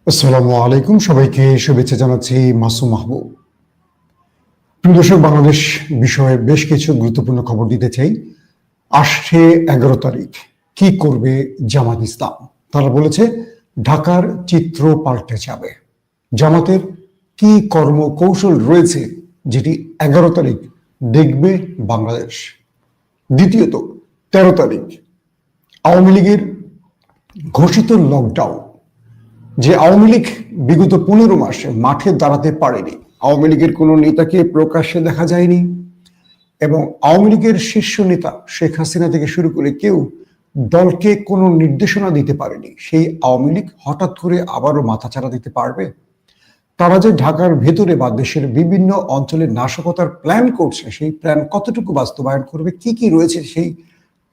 আসসালামু আলাইকুম, সবাইকে শুভেচ্ছা জানাচ্ছি মাসুম মাহবুব। প্রিয় দর্শক, বাংলাদেশ বিষয়ে বেশ কিছু গুরুত্বপূর্ণ খবর দিতে চাই। আসছে 11 তারিখ, কি করবে জামাত ইসলাম? তারা বলেছে ঢাকার চিত্র পাল্টে যাবে। জামাতের কি কর্মকৌশল রয়েছে যেটি 11 তারিখ দেখবে বাংলাদেশ? দ্বিতীয়ত, 13 তারিখ আওয়ামী লীগের ঘোষিত লকডাউন, যে আওয়ামী লীগ বিগত 15 মাসে মাঠে দাঁড়াতে পারেনি, আওয়ামী লীগের কোনো নেতাকে প্রকাশ্যে দেখা যায়নি, এবং আওয়ামী লীগের শীর্ষ নেতা শেখ হাসিনা থেকে শুরু করে কেউ দলকে কোনো নির্দেশনা দিতে পারেনি। সেই আওয়ামী লীগ হঠাৎ করে আবারও মাথাচাড়া দিতে পারবে? তারা যে ঢাকার ভেতরে বা দেশের বিভিন্ন অঞ্চলে নাশকতার প্ল্যান করছে, সেই প্ল্যান কতটুকু বাস্তবায়ন করবে, কি কি রয়েছে সেই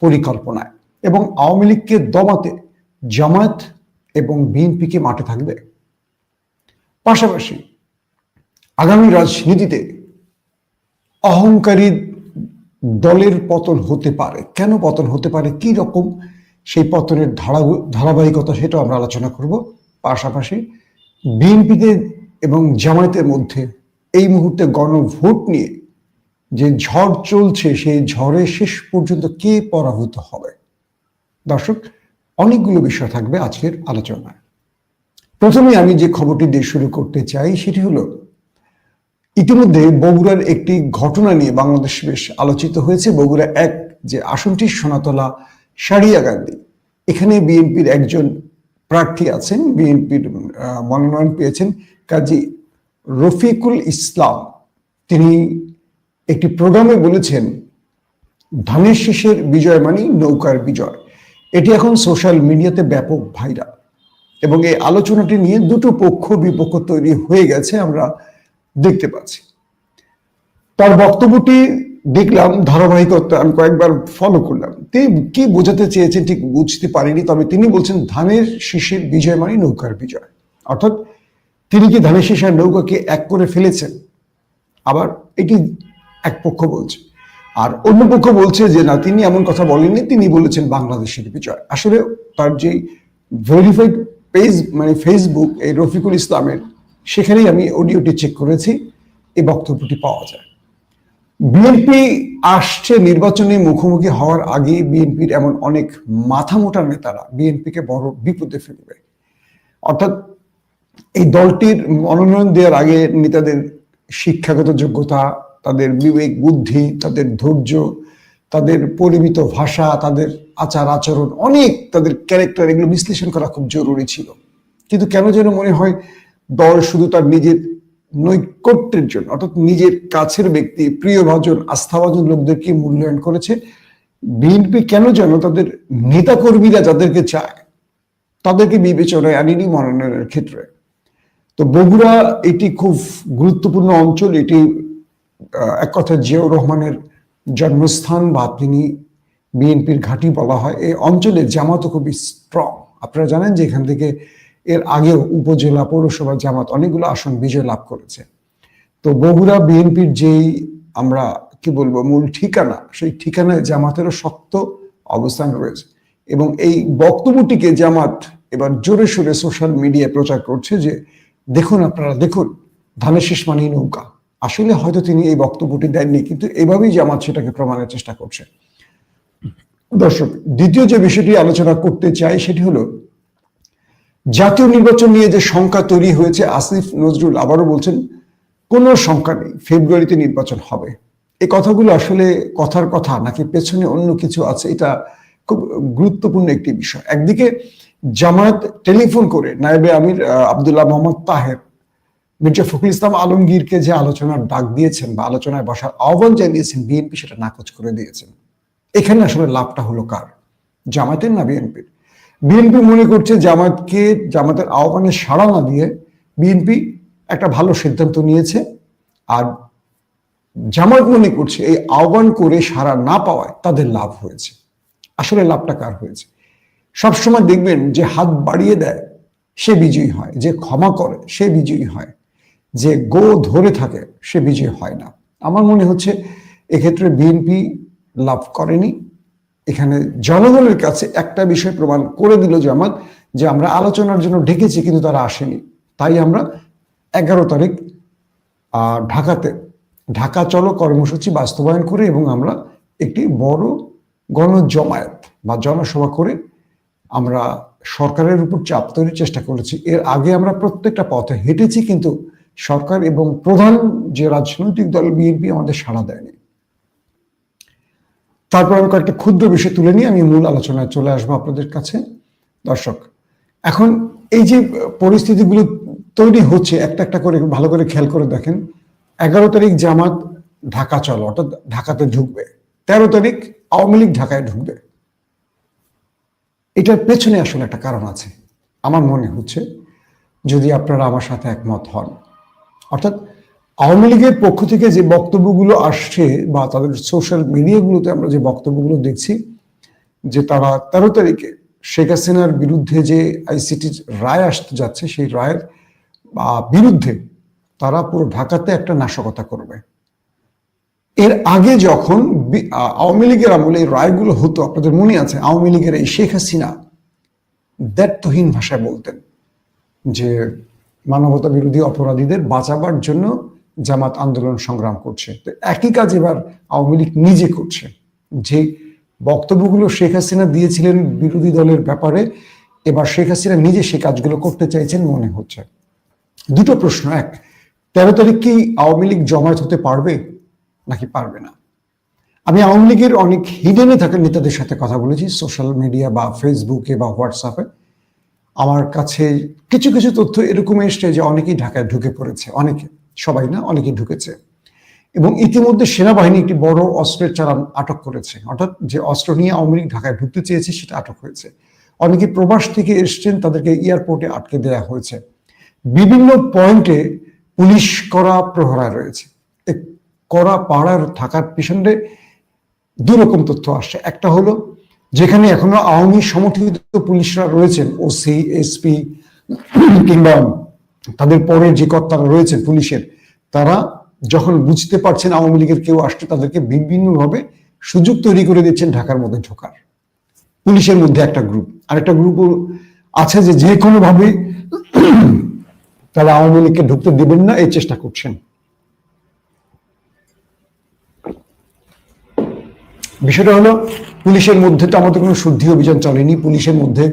পরিকল্পনায়, এবং আওয়ামী লীগকে দমাতে জামায়াত এবং বিএনপিকে মাঠে থাকবে। পাশাপাশি আগামী রাজনীতিতে অহংকারী দলের পতন হতে পারে, কেন পতন হতে পারে, কি রকম সেই পতনের ধারাবাহিকতা, সেটাও আমরা আলোচনা করব। পাশাপাশি বিএনপিতে এবং জামায়াতের মধ্যে এই মুহূর্তে গণভোট নিয়ে যে ঝড় চলছে, সেই ঝড়ে শেষ পর্যন্ত কে পরাভূত হবে? দর্শক, অনেকগুলো বিষয় থাকবে আজকের আলোচনায়। প্রথমে আমি যে খবরটি দিয়ে শুরু করতে চাই সেটি হলো, ইতিমধ্যে বগুড়ার একটি ঘটনা নিয়ে বাংলাদেশ বেশ আলোচিত হয়েছে। বগুড়া এক যে আসনটি, সোনাতলা সারিয়াকান্দি, এখানে বিএনপির একজন প্রার্থী আছেন, বিএনপির মনোনয়ন পেয়েছেন কাজী রফিকুল ইসলাম। তিনি একটি প্রোগ্রামে বলেছেন, ধানের শীষের বিজয় মানি নৌকার বিজয়। এটি এখন সোশ্যাল মিডিয়াতে ব্যাপক ভাইরাল, এবং এই আলোচনাটি নিয়ে দুটো পক্ষ বিপক্ষ তৈরি হয়ে গেছে, আমরা দেখতে পাচ্ছি। তার বক্তব্যটি দেখলাম ধারাবাহিকতা, আমি কয়েকবার ফলো করলাম। তিনি কি বোঝাতে চেয়েছেন ঠিক বুঝতে পারিনি, তবে তিনি বলছেন ধানের শীষের বিজয় মানে নৌকার বিজয়। অর্থাৎ তিনি কি ধানের শীষ আর নৌকাকে এক করে ফেলেছেন? আবার এটি এক পক্ষ বলছে, আর অন্য পক্ষ বলছে যে না, তিনি এমন কথা বলেননি, তিনি বলেছেন বাংলাদেশের বিজয়। আসলে তার যে ভেরিফাইড পেজ, মানে ফেসবুক, এই রফিকুল ইসলামের, সেখানেই আমি অডিওটি চেক করেছি, এই বক্তব্যটি পাওয়া যায়। বিএনপি আসছে নির্বাচনে মুখোমুখি হওয়ার আগে বিএনপির এমন অনেক মাথা মোটা নেতারা বিএনপিকে বড় বিপদে ফেলবে। অর্থাৎ এই দলটির মনোনয়ন দেওয়ার আগে নেতাদের শিক্ষাগত যোগ্যতা, তাদের বিবেক বুদ্ধি, তাদের ধৈর্য, তাদের পরিমিত ভাষা, তাদের আচার আচরণ, অনেক তাদের ক্যারেক্টার, এগুলো বিশ্লেষণ করা খুব জরুরি ছিল। কিন্তু কেন যেন মনে হয় দল শুধু তার নিজের নৈকট্যের জন্য, অর্থাৎ নিজের কাছের ব্যক্তি, প্রিয়ভাজন, আস্থাভাজন লোকদেরকে মূল্যায়ন করেছে। বিএনপি কেন যেন তাদের নেতাকর্মীরা যাদেরকে চায় তাদেরকে বিবেচনায় আনেনি মনোনয়নের ক্ষেত্রে। তো বগুড়া এটি খুব গুরুত্বপূর্ণ অঞ্চল, এটি এক কথা জিয়াউর রহমানের জন্মস্থান, বা তিনি বিএনপির ঘাঁটি বলা হয়। এই অঞ্চলে জামাতও খুবই স্ট্রং। আপনারা জানেন যে এখান থেকে এর আগেও উপজেলা, পৌরসভা জামাত অনেকগুলো আসন বিজয় লাভ করেছে। তো বগুড়া বিএনপির যেই আমরা কি বলবো মূল ঠিকানা, সেই ঠিকানায় জামাতেরও শক্ত অবস্থান রয়েছে, এবং এই বক্তব্যটিকে জামাত এবার জোরে সোরে সোশ্যাল মিডিয়ায় প্রচার করছে যে দেখুন, আপনারা দেখুন, ধানের শীষ মানেই নৌকা। আসলে হয়তো তিনি এই বক্তব্যটি দেননি, কিন্তু এভাবেই জামাত সেটাকে প্রমাণের চেষ্টা করছে। দর্শক, দ্বিতীয় যে বিষয়টি আলোচনা করতে চাই সেটি হলো, জাতীয় নির্বাচন নিয়ে যে শঙ্কা তৈরি হয়েছে, আসিফ নজরুল আবারও বলছেন কোনো শঙ্কা নেই, ফেব্রুয়ারিতে নির্বাচন হবে। এই কথাগুলো আসলে কথার কথা নাকি পেছনে অন্য কিছু আছে, এটা খুব গুরুত্বপূর্ণ একটি বিষয়। একদিকে জামায়াত টেলিফোন করে নায়েবে আমির আব্দুল্লাহ মোহাম্মদ তাহের মির্জা ফখরুল ইসলাম আলমগীরকে যে আলোচনার ডাক দিয়েছেন বা আলোচনায় বসার আহ্বান জানিয়েছেন, বিএনপি সেটা নাকচ করে দিয়েছেন। এখানে আসলে লাভটা হলো কার, জামায়াতের না বিএনপির? বিএনপি মনে করছে জামাতের আহ্বানে সাড়া না দিয়ে বিএনপি একটা ভালো সিদ্ধান্ত নিয়েছে, আর জামায়াত মনে করছে এই আহ্বান করে সাড়া না পাওয়ায় তাদের লাভ হয়েছে। আসলে লাভটা কার হয়েছে? সবসময় দেখবেন যে হাত বাড়িয়ে দেয় সে বিজয়ী হয়, যে ক্ষমা করে সে বিজয়ী হয়, যে গো ধরে থাকে সে বিজয়ী হয় না। আমার মনে হচ্ছে এক্ষেত্রে বিএনপি লাভ করেনি। এখানে জনগণের কাছে একটা বিষয় প্রমাণ করে দিল জামাত, যে আমরা আলোচনার জন্য ডেকেছি কিন্তু তারা আসেনি, তাই আমরা 11 তারিখ ঢাকাতে ঢাকা চলো কর্মসূচি বাস্তবায়ন করে এবং আমরা একটি বড় গণজমায়েত বা জনসভা করে আমরা সরকারের উপর চাপ তৈরির চেষ্টা করেছি। এর আগে আমরা প্রত্যেকটা পথে হেঁটেছি, কিন্তু সরকার এবং প্রধান যে রাজনৈতিক দল বিএনপি আমাদের সাড়া দেয়নি। তারপর আমি কয়েকটা ক্ষুদ্র বিষয় তুলে নিয়ে আমি মূল আলোচনায় চলে আসবো আপনাদের কাছে। দর্শক, এখন এই যে পরিস্থিতিগুলো তৈরি হচ্ছে একটা একটা করে ভালো করে খেয়াল করে দেখেন। 11 তারিখ জামাত ঢাকা চলো অর্থাৎ ঢাকাতে ঢুকবে, 13 তারিখ আওয়ামী লীগ ঢাকায় ঢুকবে। এটার পেছনে আসলে একটা কারণ আছে আমার মনে হচ্ছে, যদি আপনারা আমার সাথে একমত হন। অর্থাৎ আওয়ামী লীগের পক্ষ থেকে যে বক্তব্যগুলো আসছে বা তাদের সোশ্যাল মিডিয়াগুলোতে আমরা যে বক্তব্যগুলো দেখছি, যে তারা 13 তারিখে শেখ হাসিনার বিরুদ্ধে যে আইসিটির রায় আসতে যাচ্ছে, সেই রায়ের বিরুদ্ধে তারা পুরো ঢাকাতে একটা নাশকতা করবে। এর আগে যখন আওয়ামী লীগের আমলে এই রায়গুলো হতো, আপনাদের মনে আছে, আওয়ামী লীগের এই শেখ হাসিনা দ্ব্যর্থহীন ভাষায় বলতেন যে মানবতা বিরোধী অপরাধীদের বাঁচাবার জন্য জামাত আন্দোলন সংগ্রাম করছে। তো একই কাজ এবার আওয়ামী লীগ নিজে করছে। যে বক্তব্যগুলো শেখ হাসিনা দিয়েছিলেন বিরোধী দলের ব্যাপারে, এবার শেখ হাসিনা নিজে সে কাজগুলো করতে চাইছেন মনে হচ্ছে। দুটো প্রশ্ন, এক, 13 তারিখ কি আওয়ামী লীগ জমায়েত হতে পারবে নাকি পারবে না? আমি আওয়ামী লীগের অনেক হিডেনে থাকা নেতাদের সাথে কথা বলেছি সোশ্যাল মিডিয়া বা ফেসবুকে বা হোয়াটসঅ্যাপে। আমার কাছে কিছু কিছু তথ্য এরকম এসছে যে অনেকেই ঢাকায় ঢুকে পড়েছে, অনেকে, সবাই না, অনেকেই ঢুকেছে। এবং ইতিমধ্যে সেনাবাহিনী একটি বড় অস্ত্রের চালান আটক করেছে, অর্থাৎ যে অস্ত্র নিয়ে আওয়ামী লীগ ঢাকায় ঢুকতে চেয়েছে সেটা আটক হয়েছে। অনেকে প্রবাস থেকে এসছেন, তাদেরকে এয়ারপোর্টে আটকে দেওয়া হয়েছে। বিভিন্ন পয়েন্টে পুলিশ কড়া প্রহরায় রয়েছে। কড়া পাহারার থাকার পিছনে দুরকম তথ্য আসছে। একটা হলো, যেখানে এখনো আওয়ামী সমর্থিত পুলিশরা রয়েছেন, ওসি, এসপি কিংবা তাদের পরের যে কর্তারা রয়েছেন পুলিশের, তারা যখন বুঝতে পারছেন আওয়ামী লীগের কেউ আসছে, তাদেরকে বিভিন্নভাবে সুযোগ তৈরি করে দিচ্ছেন ঢাকার মধ্যে ঢোকার। পুলিশের মধ্যে একটা গ্রুপ, আরেকটা গ্রুপ আছে যে কোনো ভাবে তারা আওয়ামী লীগকে ঢুকতে দেবেন না এই চেষ্টা করছেন। বিষয়টা হলো, পুলিশের মধ্যে তো আমাদের কোনো শুদ্ধি অভিযান চলেনি। পুলিশের মধ্যে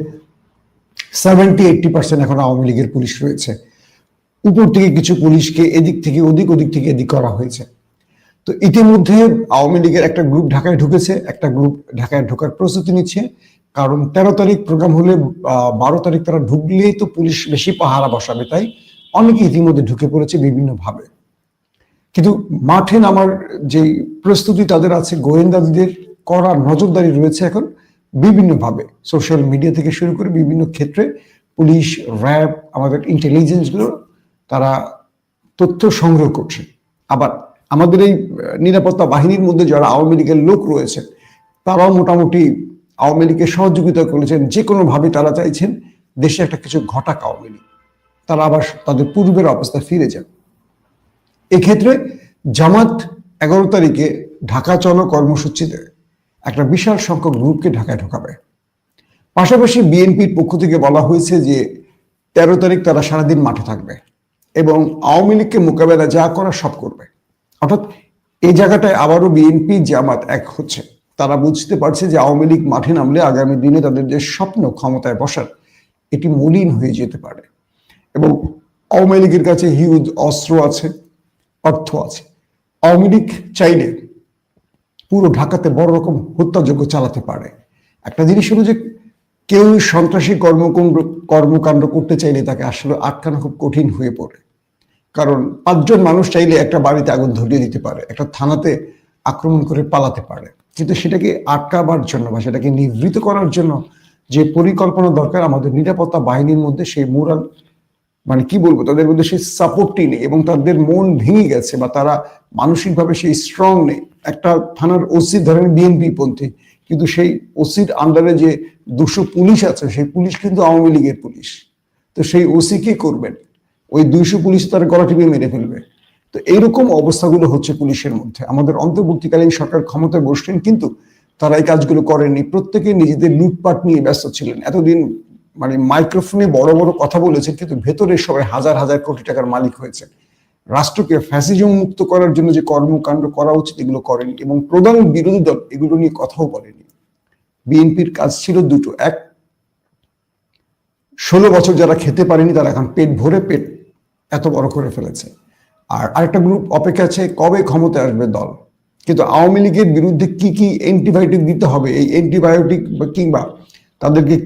70-80% এখন আওয়ামী লীগের পুলিশ রয়েছে। উপর থেকে কিছু পুলিশকে এদিক থেকে ওদিক, ওদিক থেকে এদিক করা হয়েছে। তো ইতিমধ্যে আওয়ামী লীগের একটা গ্রুপ ঢাকায় ঢুকেছে, একটা গ্রুপ ঢাকায় ঢোকার প্রস্তুতি নিচ্ছে। কারণ 13 তারিখ প্রোগ্রাম হলে 12 তারিখ তারা ঢুকলেই তো পুলিশ বেশি পাহারা বসাবে, তাই অনেকে ইতিমধ্যে ঢুকে পড়েছে বিভিন্নভাবে। কিন্তু মাঠে নামার যে প্রস্তুতি তাদের আছে, গোয়েন্দাদের করা নজরদারি রয়েছে এখন বিভিন্নভাবে, সোশ্যাল মিডিয়া থেকে শুরু করে বিভিন্ন ক্ষেত্রে পুলিশ, র্যাব, আমাদের ইন্টেলিজেন্স গুলো তারা তথ্য সংগ্রহ করছে। আবার আমাদের এই নিরাপত্তা বাহিনীর মধ্যে যারা আওয়ামী লীগের লোক রয়েছে, তারাও মোটামুটি আওয়ামী লীগকে সহযোগিতা করেছেন। যে কোনোভাবে তারা চাইছেন দেশে একটা কিছু ঘটাক আওয়ামী লীগ, তারা আবার তাদের পূর্বের অবস্থায় ফিরে যান। এক্ষেত্রে জামাত 11 তারিখে ঢাকা চলো কর্মসূচিতে একটা বিশাল সংখ্যক গ্রুপকে ঢাকায় ঢোকাবে। পাশাপাশি বিএনপির পক্ষ থেকে বলা হয়েছে যে 13 তারিখ তারা সারাদিন মাঠে থাকবে এবং আওয়ামী লীগকে মোকাবেলা যা করা সব করবে। অর্থাৎ এই জায়গাটায় আবারও বিএনপি জামাত এক হচ্ছে। তারা বুঝতে পারছে যে আওয়ামী লীগ মাঠে নামলে আগামী দিনে তাদের যে স্বপ্ন ক্ষমতায় বসার, এটি মলিন হয়ে যেতে পারে। এবং আওয়ামী লীগের কাছে হিউজ অস্ত্র আছে, অর্থ আছে। আওয়ামী লীগ চাইলে পুরো ঢাকাতে বড় রকম হত্যাযজ্ঞ চালাতে পারে। একটা জিনিস হলো যে কেউ সন্ত্রাসী কর্মকাণ্ড করতে চাইলে তাকে আসলে আটকানো খুব কঠিন হয়ে পড়ে। কারণ 5 জন মানুষ চাইলে একটা বাড়িতে আগুন ধরিয়ে দিতে পারে, একটা থানাতে আক্রমণ করে পালাতে পারে, কিন্তু সেটাকে আটকাবার জন্য বা সেটাকে নিবৃত করার জন্য যে পরিকল্পনা দরকার, আমাদের নিরাপত্তা বাহিনীর মধ্যে সেই মোরাল, মানে কি বলবো, তাদের মধ্যে সেই সাপোর্টটি নেই এবং তাদের মন ভেঙে গেছে বা তারা মানসিকভাবে সেই স্ট্রং নেই। একটা থানার ওসি ধরেন বিএনপি পন্থী, কিন্তু সেই ওসির আন্ডারে যে 200 পুলিশ আছে, সেই পুলিশ কিন্তু আওয়ামী লীগের পুলিশ। তো সেই ওসি কি করবেন? ওই 200 পুলিশ তার গলা টিপে মেরে ফেলবে। তো এইরকম অবস্থাগুলো হচ্ছে পুলিশের মধ্যে। আমাদের অন্তর্বর্তীকালীন সরকার ক্ষমতায় বসলেন, কিন্তু তারা এই কাজগুলো করেননি। প্রত্যেকে নিজেদের লুটপাট নিয়ে ব্যস্ত ছিলেন। এতদিন মানে মাইক্রোফোনে বড় বড় কথা বলেছেন, কিন্তু ভেতরে সবাই হাজার হাজার কোটি টাকার মালিক হয়েছে। রাষ্ট্রকে ফ্যাসিজম মুক্ত করার জন্য যে কর্মকাণ্ড করা উচিত এগুলো করেনি, এবং প্রধান বিরোধী দল এগুলো নিয়ে কথাও বলেনি। বিএনপির কাজ ছিল দুটো, এক, 16 বছর যারা খেতে পারেনি তারা এখন পেট ভরে পেট এত বড় করে ফেলেছে। আর আরেকটা গ্রুপ অপেক্ষা আছে কবে ক্ষমতায় আসবে দল। কিন্তু আওয়ামী লীগের বিরুদ্ধে কি কি অ্যান্টিবায়োটিক দিতে হবে, এই অ্যান্টিবায়োটিক কিংবা তাদেরকে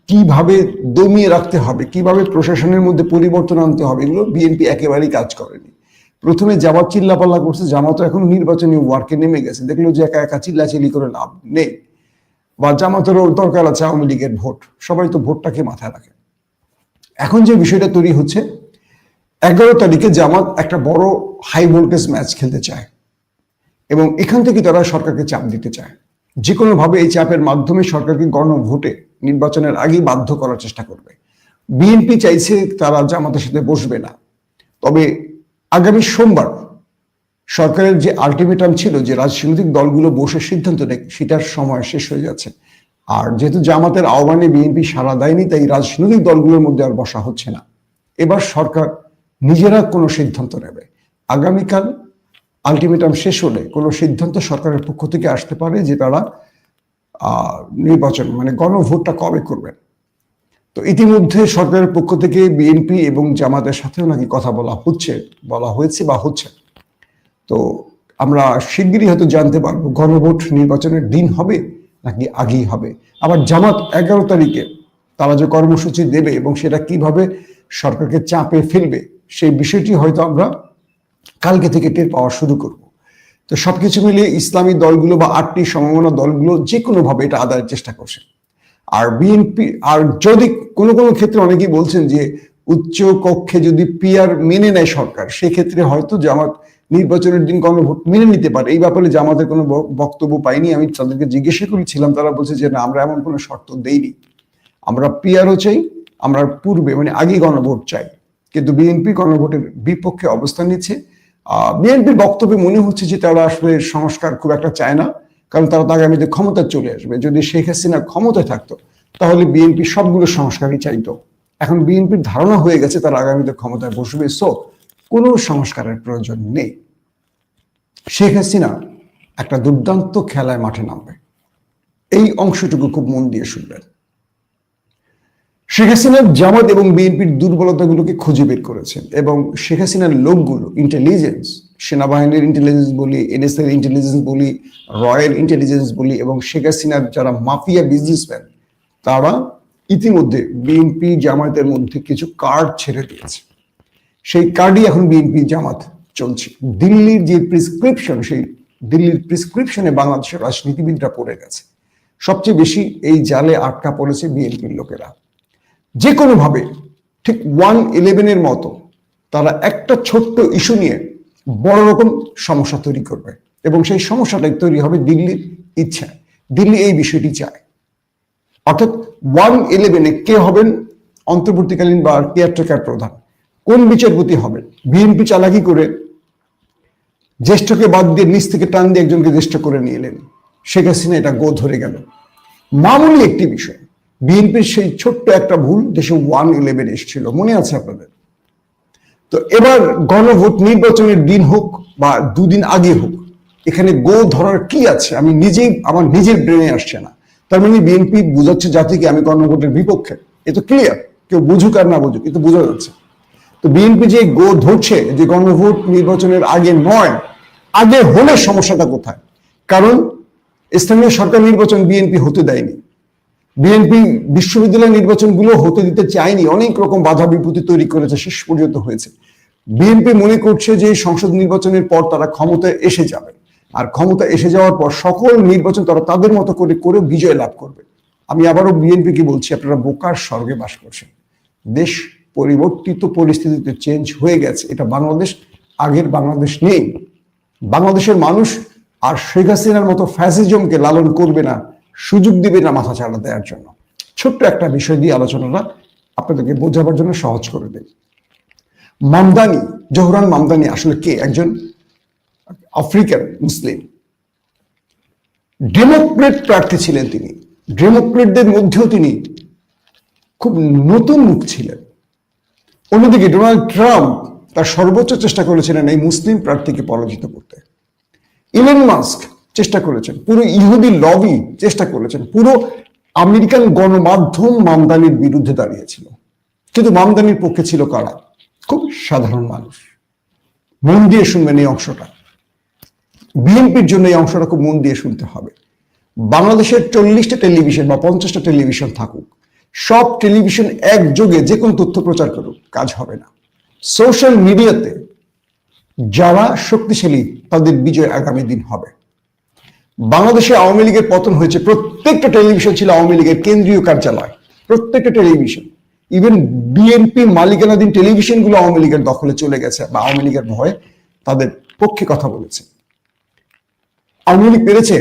কিভাবে দমিয়ে রাখতে হবে, কিভাবে প্রশাসনের মধ্যে পরিবর্তন আনতে হবে, এগুলো বিএনপি একেবারেই কাজ করেনি। প্রথমে জামাত চিল্লাপাল্লা করছে, জামাত এখন নির্বাচনী ওয়ার্কে নেমে গেছে, দেখলো যে একা একা চিল্লাচিল্লি করে লাভ নেই, বা জামাতেরও দরকার আছে আওয়ামী লীগের ভোট, সবাই তো ভোটটাকে মাথায় রাখে। এখন যে বিষয়টা তৈরি হচ্ছে, 11 তারিখে জামাত একটা বড় হাই ভোল্টেজ ম্যাচ খেলতে চায়, এবং এখান থেকে তারা সরকারকে চাপ দিতে চায়। যে কোনোভাবে এই চাপের মাধ্যমে সরকারকে গণভোটে নির্বাচনের আগেই বাধ্য করার চেষ্টা করবে। বিএনপি চাইছে তারা জামাতের সাথে বসবে না, তবে আগামী সোমবার সরকারের যে আলটিমেটাম ছিল যে রাজনৈতিক দলগুলো বসে সিদ্ধান্ত নেয়, সেটার সময় শেষ হয়ে যাচ্ছে। আর যেহেতু জামাতের আহ্বানে বিএনপি সাড়া দেয়নি, তাই রাজনৈতিক দলগুলোর মধ্যে আর বসা হচ্ছে না। এবার সরকার নিজেরা কোনো সিদ্ধান্ত নেবে। আগামীকাল আলটিমেটাম শেষ হলে কোনো সিদ্ধান্ত সরকারের পক্ষ থেকে আসতে পারে যে তারা নির্বাচন মানে গণভোটটা কবে করবেন। তো ইতিমধ্যে সরকারের পক্ষ থেকে বিএনপি এবং জামাতের সাথেও নাকি কথা বলা হয়েছে বা হচ্ছে। তো আমরা শিগগিরই হয়তো জানতে পারবো গণভোট নির্বাচনের দিন হবে নাকি আগেই হবে। আবার জামাত 11 তারিখে তারা যে কর্মসূচি দেবে এবং সেটা কিভাবে সরকারকে চাপে ফেলবে, সেই বিষয়টি হয়তো আমরা কালকে থেকে টের পাওয়া শুরু করব। তো সবকিছু মিলিয়ে ইসলামী দলগুলো বা 8টি সমমনা দলগুলো যে কোনোভাবে এটা আদায়ের চেষ্টা করছে। আর বিএনপি, আর যদি কোনো কোনো ক্ষেত্রে অনেকেই বলছেন যে উচ্চ কক্ষে যদি পিআর মেনে নেয় সরকার, সেক্ষেত্রে হয়তো জামাত নির্বাচনের দিন গণভোট মেনে নিতে পারে। এই ব্যাপারে জামাতের কোনো বক্তব্য পাইনি। আমি তাদেরকে জিজ্ঞাসা করেছিলাম, তারা বলছে যে না, আমরা এমন কোনো শর্ত দেইনি, আমরা পিআরও চাই, আমরা পূর্বে মানে আগে গণভোট চাই। কিন্তু বিএনপি গণভোটের বিপক্ষে অবস্থান নিচ্ছে। বিএনপির বক্তব্যে মনে হচ্ছে যে তারা আসলে সংস্কার খুব একটা চায় না, কারণ তারা তো আগামীতে ক্ষমতায় চলে আসবে। যদি শেখ হাসিনা ক্ষমতায় থাকতো তাহলে বিএনপি সবগুলো সংস্কারই চাইতো। এখন বিএনপির ধারণা হয়ে গেছে তারা আগামীতে ক্ষমতায় বসবে, সো কোনো সংস্কারের প্রয়োজন নেই। শেখ হাসিনা একটা দুর্দান্ত খেলায় মাঠে নামবে, এই অংশটুকু খুব মন দিয়ে শুনবেন। শেখ হাসিনার জামাত এবং বিএনপির দুর্বলতাগুলোকে খুঁজে বের করেছেন, এবং শেখ হাসিনার লোকগুলো ইন্টেলিজেন্স, সেনাবাহিনীর ইন্টেলিজেন্স বলি, এনএসএর ইন্টেলিজেন্স বলি, রয়্যাল ইন্টেলিজেন্স বলি, এবং শেখ হাসিনার যারা মাফিয়া বিজনেসম্যান, তারা ইতিমধ্যে বিএনপি জামায়াতের মধ্যে কিছু কার্ড ছেড়ে দিয়েছে। সেই কার্ডই এখন বিএনপি জামাত চলছে। দিল্লির যে প্রেসক্রিপশন, সেই দিল্লির প্রেসক্রিপশনে বাংলাদেশের রাজনীতিবিদরা পড়ে গেছে। সবচেয়ে বেশি এই জালে আটকা পড়েছে বিএনপির লোকেরা। যে কোনোভাবে ঠিক 111-এর মতো তারা একটা ছোট্ট ইস্যু নিয়ে বড় রকম সমস্যা তৈরি করবে, এবং সেই সমস্যাটাই তৈরি হবে দিল্লির ইচ্ছা। দিল্লি এই বিষয়টি চায়। অর্থাৎ 111-এ কে হবেন অন্তর্বর্তীকালীন বা কেয়ারটেকার প্রধান, কোন বিচারপতি হবেন, বিএনপি চালাকি করে জ্যেষ্ঠকে বাদ দিয়ে নিচ থেকে টান দিয়ে একজনকে জ্যেষ্ঠ করে নিয়ে এলেন। শেখ হাসিনা এটা গো ধরে গেল। মামুলি একটি বিষয়, বিএনপির সেই ছোট্ট একটা ভুল দেশে 111 এসেছিল, মনে আছে আপনাদের? তো এবার গণভোট নির্বাচনের দিন হোক বা দুদিন আগে হোক, এখানে গো ধরার কি আছে আমি নিজেই, আমার নিজের ব্রেনে আসছে না। তার মানে বিএনপি বুঝাচ্ছে জাতিকে আমি গণভোটের বিপক্ষে, এ তো ক্লিয়ার, কেউ বুঝুক আর না বুঝুক, এ তো বোঝা যাচ্ছে। তো বিএনপি যে গো ধরছে যে গণভোট নির্বাচনের আগে নয়, আগে হলে সমস্যাটা কোথায়? কারণ স্থানীয় সরকার নির্বাচন বিএনপি হতে দেয়নি, বিএনপি বিশ্ববিদ্যালয় নির্বাচনগুলো হতে দিতে চায়নি, অনেক রকম বাধা বিপত্তি তৈরি করেছে, শেষ পর্যন্ত হয়েছে। বিএনপি মনে করছে যে সংসদ নির্বাচনের পর তারা ক্ষমতায় এসে যাবে, আর ক্ষমতা এসে যাওয়ার পর সকল নির্বাচন তারা তাদের মতো করে করে বিজয় লাভ করবে। আমি আবারও বিএনপিকে বলছি, আপনারা বোকার স্বর্গে বাস করছেন। দেশ পরিবর্তিত পরিস্থিতিতে চেঞ্জ হয়ে গেছে, এটা বাংলাদেশ আগের বাংলাদেশ নেই। বাংলাদেশের মানুষ আর শেখ হাসিনার মতো ফ্যাসিজমকে লালন করবে না, সুযোগ দিবে না মাথা চাড়া দেওয়ার জন্য। ছোট্ট একটা বিষয় দিয়ে আলোচনাটা আপনাদেরকে বোঝাবার জন্য সহজ করে দেই। মামদানি, জোহরান মামদানি আসলে কে? একজন আফ্রিকান মুসলিম ডেমোক্রেট প্রার্থী ছিলেন তিনি। ডেমোক্রেটদের মধ্যেও তিনি খুব নতুন মুখ ছিলেন। অন্যদিকে ডোনাল্ড ট্রাম্প তার সর্বোচ্চ চেষ্টা করেছিলেন এই মুসলিম প্রার্থীকে পরাজিত করতে। ইলন মাস্ক চেষ্টা করেছেন, পুরো ইহুদি লবি চেষ্টা করেছেন, পুরো আমেরিকান গণমাধ্যম মামদানির বিরুদ্ধে দাঁড়িয়েছিল। কিন্তু মামদানির পক্ষে ছিল কারা? খুব সাধারণ মানুষ। মন দিয়ে শুনবেন এই অংশটা, বিএনপির জন্য এই অংশটা খুব মন দিয়ে শুনতে হবে। বাংলাদেশের 40টা টেলিভিশন বা 50টা টেলিভিশন থাকুক, সব টেলিভিশন একযোগে যে কোনো তথ্য প্রচার করুক, কাজ হবে না। সোশ্যাল মিডিয়াতে যারা শক্তিশালী তাদের বিজয় আগামী দিন হবে। বাংলাদেশে আওয়ামী লীগের পতন হয়েছে, প্রত্যেকটা টেলিভিশন ছিল আওয়ামী লীগের কেন্দ্রীয় কার্যালয়, প্রত্যেকটা টেলিভিশন। ইভেন বিএনপি মালিকানাধীন টেলিভিশনগুলো আওয়ামী লীগের দখলে চলে গেছে বা আওয়ামী লীগের ভয়ে তাদের পক্ষে কথা বলেছে। আওয়ামী লীগ পেরেছে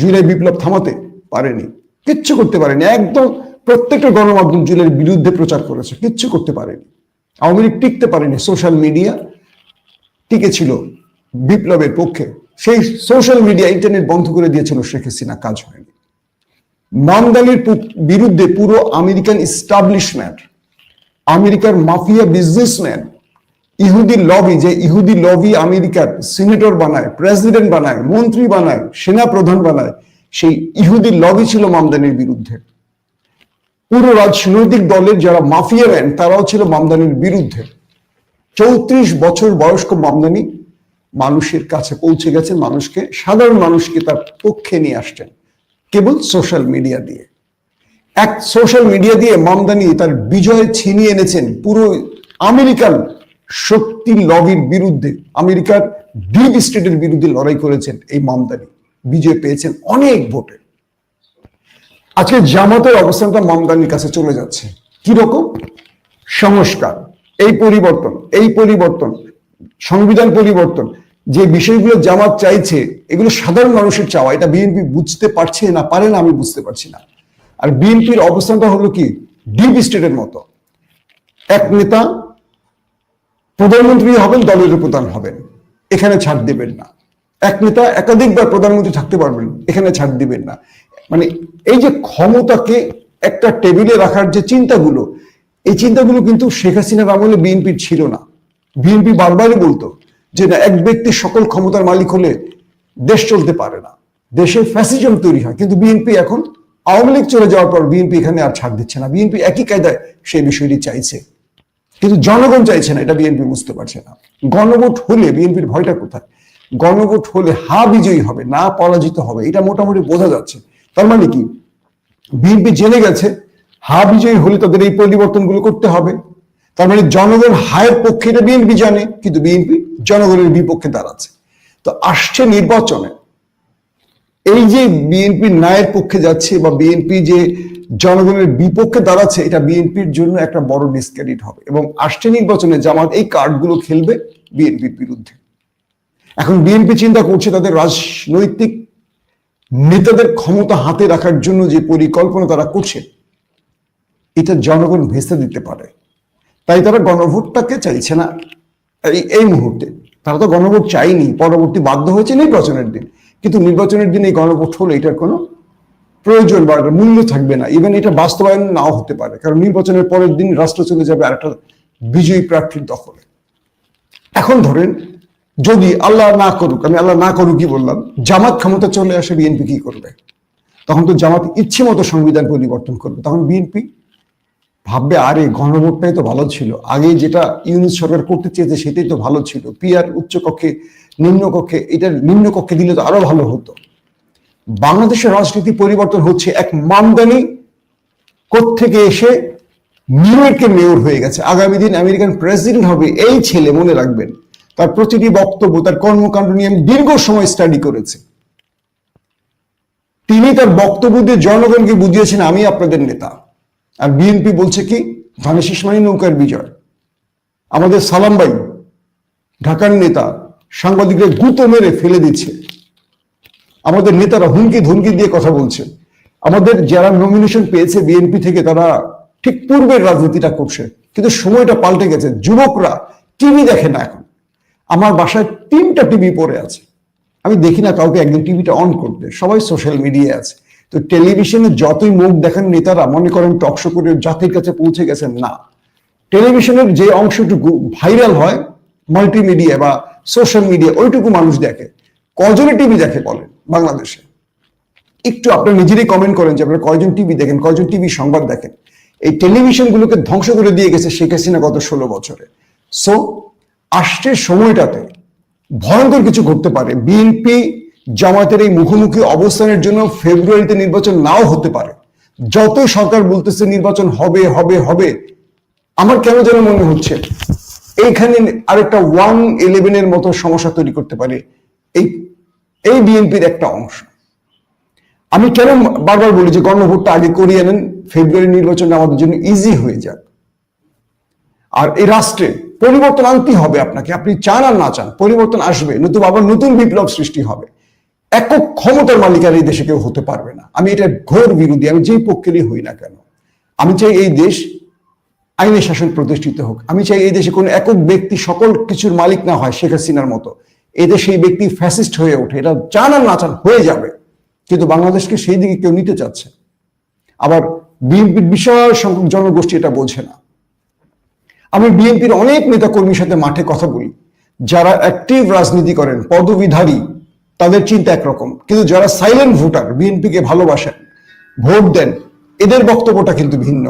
জুলাই বিপ্লব থামাতে? পারেনি, কিচ্ছু করতে পারেনি। একদম প্রত্যেকটা গণমাধ্যম জুলাইয়ের বিরুদ্ধে প্রচার করেছে, কিচ্ছু করতে পারেনি। আওয়ামী লীগ টিকতে পারেনি, সোশ্যাল মিডিয়া টিকে ছিল বিপ্লবের পক্ষে। সেই সোশ্যাল মিডিয়া ইন্টারনেট বন্ধ করে দিয়েছিল শেখ হাসিনা, কাজ হয়নি। মামদানির বিরুদ্ধে পুরো আমেরিকান ইস্টাবলিশমেন্ট, আমেরিকার মাফিয়া বিজনেসম্যান, ইহুদি লবি, যে ইহুদি লবি আমেরিকার সিনেটর বানায়, প্রেসিডেন্ট বানায়, মন্ত্রী বানায়, সেনা প্রধান বানায়, সেই ইহুদি লবি ছিল মামদানির বিরুদ্ধে। পুরো রাজনৈতিক দলের যারা মাফিয়া ম্যান তারাও ছিল মামদানির বিরুদ্ধে। 34 বছর বয়স্ক মামদানি মানুষের কাছে পৌঁছে গেছেন, মানুষকে, সাধারণ মানুষকে তার পক্ষে নিয়ে আসছেন কেবল সোশ্যাল মিডিয়া দিয়ে। এক সোশ্যাল মিডিয়া দিয়ে মামদানি তার বিজয় ছিনিয়ে এনেছেন পুরো আমেরিকান শক্তি লবির বিরুদ্ধে, আমেরিকার ডিপ স্টেটের বিরুদ্ধে লড়াই করেছেন এই মামদানি, বিজয় পেয়েছেন অনেক ভোটে। আজকে জামাতের অবস্থানটা মামদানির কাছে চলে যাচ্ছে। কি রকম? সংস্কার, এই পরিবর্তন, সংবিধান পরিবর্তন, যে বিষয়গুলো জামাত চাইছে এগুলো সাধারণ মানুষের চাওয়া। এটা বিএনপি বুঝতে পারছে না, পারে না, আমি বুঝতে পারছি না। আর বিএনপির অবস্থানটা হলো কি ডিপ স্টেটের মতো। এক নেতা প্রধানমন্ত্রী হবেন, দলের প্রধান হবেন, এখানে ছাড় দেবেন না। এক নেতা একাধিকবার প্রধানমন্ত্রী থাকতে পারবেন, এখানে ছাড় দিবেন না। মানে এই যে ক্ষমতাকে একটা টেবিলে রাখার যে চিন্তাগুলো, এই চিন্তাগুলো কিন্তু শেখ হাসিনার আমলে বিএনপির ছিল না। বিএনপি বারবারই বলতো যে না, এক ব্যক্তি সকল ক্ষমতার মালিক হলে দেশ চলতে পারে না, দেশে ফ্যাসিজম তৈরি হয়। কিন্তু বিএনপি এখন আওয়ামী লীগ চলে যাওয়ার পর বিএনপি এখানে আর ছাড় দিচ্ছে না। বিএনপি একই কায়দায় সেই বিষয়টি চাইছে, কিন্তু জনগণ চাইছে না, এটা বিএনপি বুঝতে পারছে না। গণভোট হলে বিএনপির ভয়টা কোথায়? গণভোট হলে হা বিজয়ী হবে, না পরাজিত হবে, এটা মোটামুটি বোঝা যাচ্ছে। তার মানে কি, বিএনপি জেনে গেছে হা বিজয়ী হলে তাদের এই পরিবর্তনগুলো করতে হবে। তার মানে জনগণ হায়ের পক্ষে, এটা বিএনপি জানে, কিন্তু বিএনপি জনগণের বিপক্ষে দাঁড়াচ্ছে। তো আসছে নির্বাচনে এই যে বিএনপি ন্যায়ের পক্ষে যাচ্ছে বা বিএনপি যে জনগণের বিপক্ষে দাঁড়াচ্ছে, এটা বিএনপির জন্য একটা বড় ডিসক্রেডিট হবে। এবং আসছে নির্বাচনে জামাত এই কার্ডগুলো খেলবে বিএনপির বিরুদ্ধে। এখন বিএনপি চিন্তা করছে তাদের রাজনৈতিক নেতাদের ক্ষমতা হাতে রাখার জন্য যে পরিকল্পনা তারা করছে, এটা জনগণ ভেস্তে দিতে পারে। তাই তারা গণভোটটাকে চাইছে না এই মুহূর্তে। তারা তো গণভোট চাইনি, পরবর্তী বাধ্য হয়েছে নির্বাচনের দিন। কিন্তু নির্বাচনের দিন এই গণভোট হলে এটার কোনো প্রয়োজন বা মূল্য থাকবে না। ইভেন এটা বাস্তবায়ন নাও হতে পারে, কারণ নির্বাচনের পরের দিন রাষ্ট্র চলে যাবে আরেকটা বিজয়ী প্রার্থীর দখলে। এখন ধরেন যদি আল্লাহ না করুক, আমি আল্লাহ না করুক কি বললাম, জামাত ক্ষমতা চলে আসে, বিএনপি কি করবে? তখন তো জামাত ইচ্ছে মতো সংবিধান পরিবর্তন করবে। তখন বিএনপি ভাববে আরে গণভোটটাই তো ভালো ছিল, আগে যেটা ইউনিট সরকার করতে চেয়েছে সেটাই তো ভালো ছিল, পিআর উচ্চ কক্ষে নিম্ন কক্ষে, এটা নিম্ন কক্ষে দিলে তো আরো ভালো হতো। বাংলাদেশের রাজনীতি পরিবর্তন হচ্ছে। এক মামদানি কোত্থেকে এসে নিউ ইয়র্কের মেয়র হয়ে গেছে, আগামী দিন আমেরিকান প্রেসিডেন্ট হবে এই ছেলে, মনে রাখবেন। তার প্রতিটি বক্তব্য, তার কর্মকাণ্ড নিয়ে আমি দীর্ঘ সময় স্টাডি করেছি। তিনি তার বক্তব্য দিয়ে জনগণকে বুঝিয়েছেন আমি আপনাদের নেতা। আর বিএনপি বলছে কি, ধানের শীষ মানে নৌকার বিজয়। আমাদের সালাম ভাই ঢাকার নেতা সাংবাদিকদের গুঁতো মেরে ফেলে দিচ্ছে। আমাদের নেতারা হুমকি ধমকি দিয়ে কথা বলছে। আমাদের যারা নমিনেশন পেয়েছে বিএনপি থেকে তারা ঠিক পূর্বের রাজনীতিটা করছে, কিন্তু সময়টা পাল্টে গেছে। যুবকরা টিভি দেখে না এখন। আমার বাসায় 3টা টিভি পড়ে আছে, আমি দেখি না কাউকে একদিন টিভিটা অন করতে, সবাই সোশ্যাল মিডিয়ায় আছে। তো টেলিভিশনে যতই মুখ দেখেন নেতারা মনে করেন টকশো করে জাতির কাছে পৌঁছে গেছেন, না। টেলিভিশনের যে অংশটুকু ভাইরাল হয় মাল্টিমিডিয়া বা সোশ্যাল মিডিয়া, ওইটুকু মানুষ দেখে। কজনে টিভি দেখে বলেন বাংলাদেশে? একটু আপনারা নিজেরাই কমেন্ট করেন যে আপনারা কয়জন টিভি দেখেন, কয়জন টিভি সংবাদ দেখেন। এই টেলিভিশনগুলোকে ধ্বংস করে দিয়ে গেছে শেখ হাসিনা গত 16 বছরে। সো আসছে সময়টাতে ভয়ঙ্কর কিছু ঘটতে পারে। বিএনপি জামায়াতের এই মুখোমুখি অবস্থানের জন্য ফেব্রুয়ারিতে নির্বাচন নাও হতে পারে। যতই সরকার বলতেছে নির্বাচন হবে হবে হবে, আমার কেন যেন মনে হচ্ছে এইখানে আরেকটা 1-11 মতো সমস্যা তৈরি করতে পারে এই বিএনপির একটা অংশ। আমি কেন বারবার বলি যে গণভোটটা আগে করিয়ে নেন, ফেব্রুয়ারি নির্বাচনটা আমাদের জন্য ইজি হয়ে যাক। আর এই রাষ্ট্রে পরিবর্তন আনতে হবে আপনাকে, আপনি চান আর না চান পরিবর্তন আসবে, নতুবা আবার নতুন বিপ্লব সৃষ্টি হবে। একক ক্ষমতার মালিকার এই দেশে কেউ হতে পারবে না। আমি এটা ঘোর বিরোধী, আমি যেই পক্ষেরই হই না কেন। আমি চাই এই দেশ আইনের শাসন প্রতিষ্ঠিত হোক। আমি চাই এই দেশে কোনো একক ব্যক্তি সকল কিছুর মালিক না হয় শেখ হাসিনার মতো। এই দেশে এই ব্যক্তি ফ্যাসিস্ট হয়ে ওঠে, এটা চান আর না চান হয়ে যাবে। কিন্তু বাংলাদেশকে সেই দিকে কেউ নিতে চাচ্ছে। আবার বিএনপির বিশাল সংখ্যক জনগোষ্ঠী এটা বোঝে না। আমি বিএনপির অনেক নেতা কর্মীর সাথে মাঠে কথা বলি, যারা অ্যাক্টিভ রাজনীতি করেন, পদবিধারী, তাদের চিন্তা একরকম। কিন্তু যারা সাইলেন্ট ভোটার, বিএনপিকে ভালোবাসেন, ভোট দেন, এদের বক্তব্যটা কিন্তু ভিন্ন।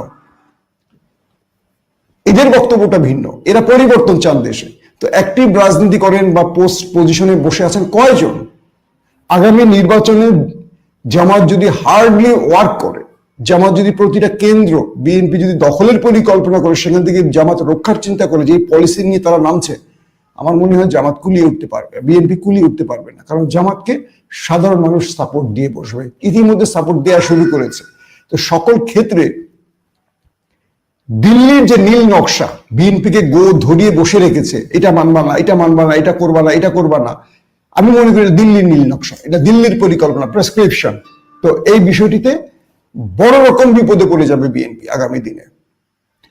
এদের বক্তব্যটা ভিন্ন। এরা পরিবর্তন চান দেশে। তো অ্যাক্টিভ রাজনীতি করেন বা পোস্ট পজিশনে বসে আছেন কয়জন? আগামী নির্বাচনে জামাত যদি হার্ডলি ওয়ার্ক করে, জামাত যদি প্রতিটা কেন্দ্র বিএনপি যদি দখলের পরিকল্পনা করে, সেখান থেকে জামাত রক্ষার চিন্তা করে, যে পলিসি নিয়ে তারা নামছে, আমার মনে হয় জামাত কুলিয়ে উঠতে পারবে, বিএনপি কুলিয়ে উঠতে পারবে না। কারণ জামাতকে সাধারণ মানুষ সাপোর্ট দিয়ে বসবে, ইতিমধ্যে সাপোর্ট দেওয়া শুরু করেছে। তো সকল ক্ষেত্রে দিল্লির যে নীল নকশা বিএনপিকে ধরিয়ে বসে রেখেছে, এটা মানবা না, এটা মানবা না, এটা করবা না, এটা করবা না, আমি মনে করি দিল্লির নীল নকশা, এটা দিল্লির পরিকল্পনা, প্রেসক্রিপশন। তো এই বিষয়টিতে বড় রকম বিপদে পড়ে যাবে বিএনপি আগামী দিনে।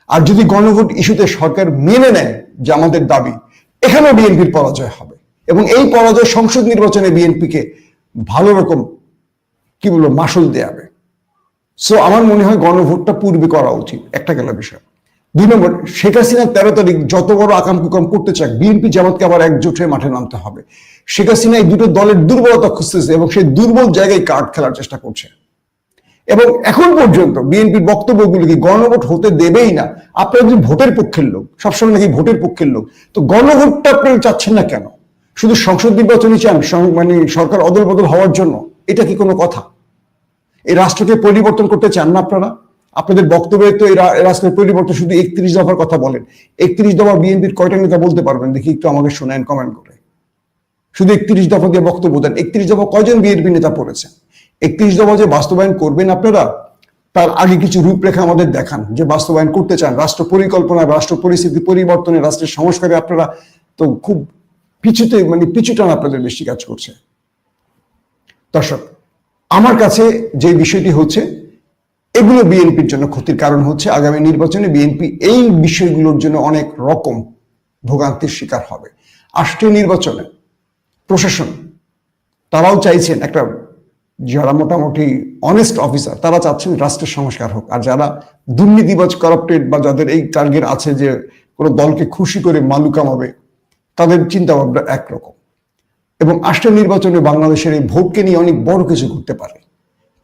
আর যদি গণভোট ইস্যুতে সরকার মেনে নেয় যে আমাদের দাবি, এখানেও বিএনপির পরাজয় হবে। এবং এই পরাজয় সংসদ নির্বাচনে বিএনপিকে ভালো রকম কি বলবো মাসুল দেয়াবে। সো আমার মনে হয় গণভোটটা পূর্বে করা উচিত। একটা গেল বিষয়। 2 নম্বর, শেখ হাসিনা 13 তারিখ যত বড় আকাম কুকাম করতে চাক, বিএনপি জামাতকে আবার একজোট হয়ে মাঠে নামতে হবে। শেখ হাসিনা এই দুটো দলের দুর্বলতা খুঁজতেছে এবং সেই দুর্বল জায়গায় কার্ড খেলার চেষ্টা করছে। এবং এখন পর্যন্ত বিএনপির বক্তব্যগুলো কি গণভোট হতে দেবেই না। আপনারা যদি ভোটের পক্ষের লোক, সবসময় নাকি ভোটের পক্ষের লোক, তো গণভোটটা আপনারা চাচ্ছেন না কেন? শুধু সংসদ নির্বাচনই চান, মানে সরকার অদল বদল হওয়ার জন্য? এটা কি কোনো কথা? এই রাষ্ট্রকে পরিবর্তন করতে চান না আপনারা? আপনাদের বক্তব্যে তো এই রাষ্ট্রের পরিবর্তন শুধু 31 দফার কথা বলেন। 31 দফা বিএনপির কয়টা নেতা বলতে পারবেন দেখি, একটু আমাকে শোনেন কমেন্ট করে। শুধু 31 দফা দিয়ে বক্তব্য দেন। 31 দফা কয়জন বিএনপি নেতা পড়েছেন? 31 দফা যে বাস্তবায়ন করবেন আপনারা, তার আগে কিছু রূপরেখা আমাদের দেখান যে বাস্তবায়ন করতে চান। রাষ্ট্র পরিকল্পনা, রাষ্ট্র পরিস্থিতি পরিবর্তনে, রাষ্ট্রের সংস্কারে আপনারা তো খুব পিছুতে, মানে পিছুটান আপনাদের বেশি কাজ করছে। দর্শক, আমার কাছে যে বিষয়টি হচ্ছে, এগুলো বিএনপির জন্য ক্ষতির কারণ হচ্ছে। আগামী নির্বাচনে বিএনপি এই বিষয়গুলোর জন্য অনেক রকম ভোগান্তির শিকার হবে। আসছে নির্বাচনে প্রশাসন তারাও চাইছেন, একটা যারা মোটামুটি অনেস্ট অফিসার তারা চাচ্ছেন রাষ্ট্রের সংস্কার হোক। আর যারা দুর্নীতিবাজ, করাপ্টেড বা যাদের এই টার্গেট আছে যে কোনো দলকে খুশি করে মালু কামাবে, তাদের চিন্তা ভাবনা একরকম। এবং আসছে নির্বাচনে বাংলাদেশের এই ভোটকে নিয়ে অনেক বড় কিছু করতে পারে,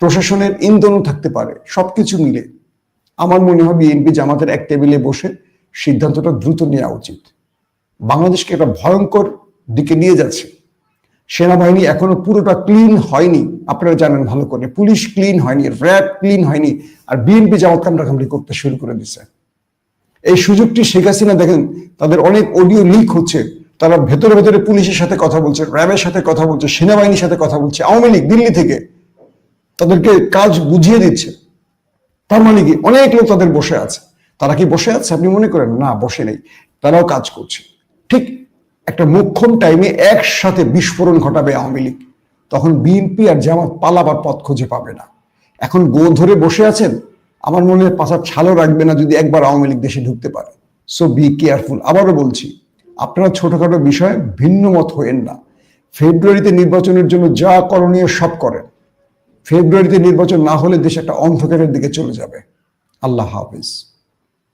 প্রশাসনের ইন্ধনও থাকতে পারে। সবকিছু মিলে আমার মনে হয় বিএনপি জামাতের এক টেবিলে বসে সিদ্ধান্তটা দ্রুত নেওয়া উচিত। বাংলাদেশকে একটা ভয়ঙ্কর দিকে নিয়ে যাচ্ছে। সেনাবাহিনী এখনো পুরোটা ক্লিন হয়নি, আপনারা জানেন ভালো করে। পুলিশ ক্লিন হয়নি, র্যাব ক্লিন হয়নি, আর বিএনপি জামাত কামড়াকামড়ি করতে শুরু করে দিচ্ছে। এই সুযোগটি শেখ হাসিনা, দেখেন তাদের অনেক অডিও লিক হচ্ছে, তারা ভেতরে ভেতরে পুলিশের সাথে কথা বলছে, র্যাবের সাথে কথা বলছে, সেনাবাহিনীর সাথে কথা বলছে। আওয়ামী লীগ দিল্লি থেকে তাদেরকে কাজ বুঝিয়ে দিচ্ছে। তার মানে কি অনেক লোক তাদের বসে আছে। তারা কি বসে আছে আপনি মনে করেন? না, বসে নেই, তারাও কাজ করছে। ঠিক একটা মোক্ষম টাইমে একসাথে বিস্ফোরণ ঘটাবে আওয়ামী লীগ, তখন বিএনপি আর জামাত পালাবার পথ খুঁজে পাবে না। এখন গো ধরে বসে আছেন, আমার মনে হয় পাছার ছালও রাখবে না যদি একবার আওয়ামী লীগ দেশে ঢুকতে পারে। So be careful. আবারও বলছি, আপনারা ছোটখাটো বিষয়ে ভিন্ন মত হয়েন না। ফেব্রুয়ারিতে নির্বাচনের জন্য যা করণীয় সব করেন, ফেব্রুয়ারিতে নির্বাচন না হলে দেশ একটা অন্ধকারের দিকে চলে যাবে। আল্লাহ হাফিজ।